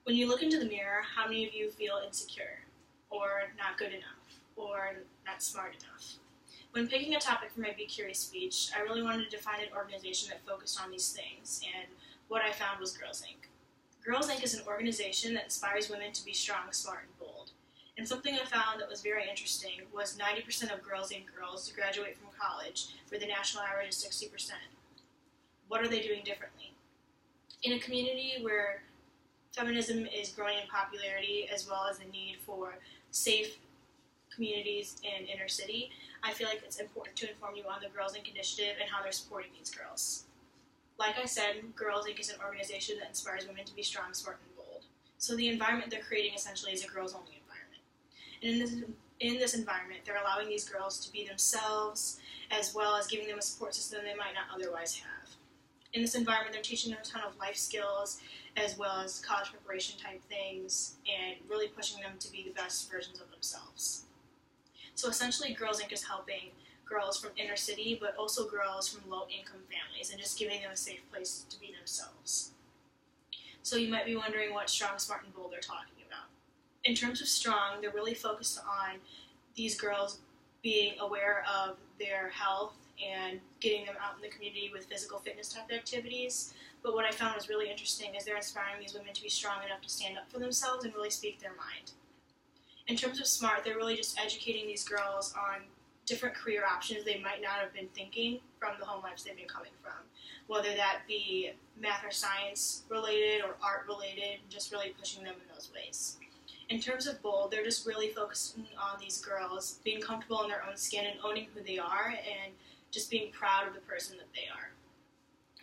When you look into the mirror, how many of you feel insecure, or not good enough, or not smart enough? When picking a topic for my Be Curious speech, I really wanted to find an organization that focused on these things, and what I found was Girls Inc. Girls Inc. is an organization that inspires women to be strong, smart, and bold. And something I found that was very interesting was 90% of Girls Inc. girls graduate from college, where the national average is 60%. What are they doing differently? In a community where feminism is growing in popularity, as well as the need for safe communities in inner city, I feel like it's important to inform you on the Girls Inc. initiative and how they're supporting these girls. Like I said, Girls Inc. is an organization that inspires women to be strong, smart, and bold. So the environment they're creating essentially is a girls-only environment. And in this environment, they're allowing these girls to be themselves, as well as giving them a support system they might not otherwise have. In this environment, they're teaching them a ton of life skills, as well as college preparation type things, and really pushing them to be the best versions of themselves. So essentially, Girls Inc. is helping girls from inner city, but also girls from low-income families, and just giving them a safe place to be themselves. So you might be wondering what strong, smart, and bold they're talking about. In terms of strong, they're really focused on these girls being aware of their health and getting them out in the community with physical fitness type activities. But what I found was really interesting is they're inspiring these women to be strong enough to stand up for themselves and really speak their mind. In terms of smart, they're really just educating these girls on different career options they might not have been thinking from the home lives they've been coming from, whether that be math or science related or art related, just really pushing them in those ways. In terms of bold, they're just really focusing on these girls being comfortable in their own skin and owning who they are and just being proud of the person that they are.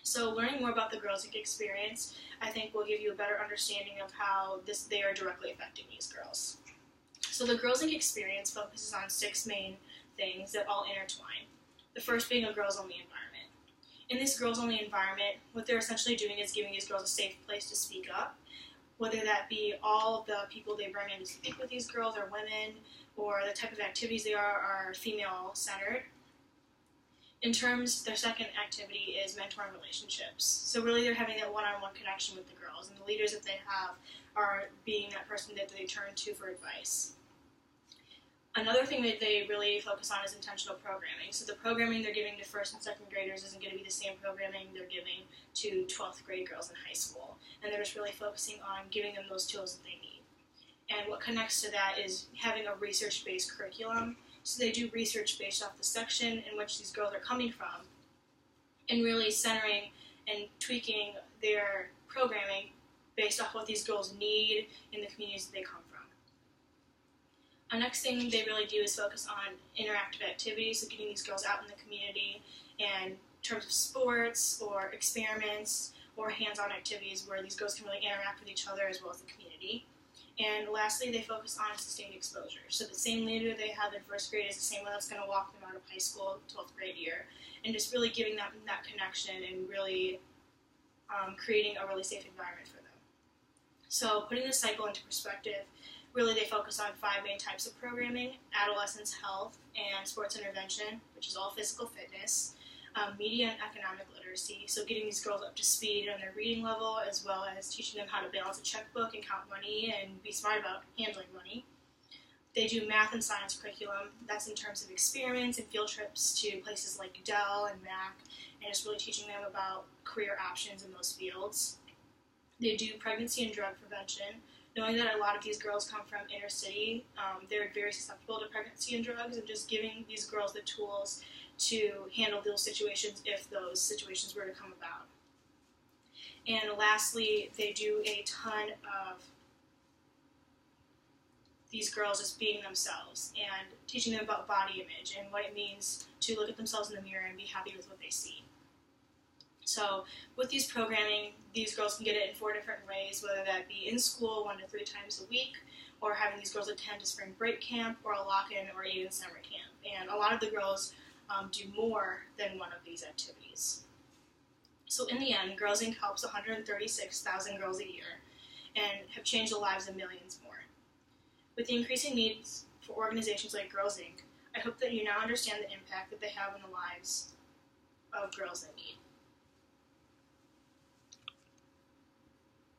So learning more about the Girls Inc. experience, I think, will give you a better understanding of how they are directly affecting these girls. So the Girls Inc. experience focuses on 6 main things that all intertwine. The first being a girls-only environment. In this girls-only environment, what they're essentially doing is giving these girls a safe place to speak up, whether that be all of the people they bring in to speak with these girls are women, or the type of activities they are female-centered. In terms, their second activity is mentoring relationships. So really they're having that one-on-one connection with the girls, and the leaders that they have are being that person that they turn to for advice. Another thing that they really focus on is intentional programming. So the programming they're giving to first and second graders isn't going to be the same programming they're giving to 12th grade girls in high school. And they're just really focusing on giving them those tools that they need. And what connects to that is having a research-based curriculum. So they do research based off the section in which these girls are coming from, and really centering and tweaking their programming based off what these girls need in the communities that they come from. A next thing they really do is focus on interactive activities, so getting these girls out in the community and in terms of sports or experiments or hands-on activities where these girls can really interact with each other as well as the community. And lastly, they focus on sustained exposure. So the same leader they have in first grade is the same one that's going to walk them out of high school, 12th grade year, and just really giving them that connection and really creating a really safe environment for them. So putting this cycle into perspective, really they focus on 5 main types of programming: adolescence health and sports intervention, which is all physical fitness, media and economic literacy, so getting these girls up to speed on their reading level, as well as teaching them how to balance a checkbook and count money and be smart about handling money. They do math and science curriculum. That's in terms of experiments and field trips to places like Dell and Mac, and just really teaching them about career options in those fields. They do pregnancy and drug prevention, knowing that a lot of these girls come from inner city. They're very susceptible to pregnancy and drugs, and just giving these girls the tools to handle those situations if those situations were to come about. And lastly, they do a ton of these girls just being themselves and teaching them about body image and what it means to look at themselves in the mirror and be happy with what they see. So with these programming, these girls can get it in 4 different ways, whether that be in school 1 to 3 times a week, or having these girls attend a spring break camp or a lock-in or even summer camp. And a lot of the girls do more than one of these activities. So in the end, Girls Inc. helps 136,000 girls a year and have changed the lives of millions more. With the increasing needs for organizations like Girls Inc., I hope that you now understand the impact that they have on the lives of girls in need.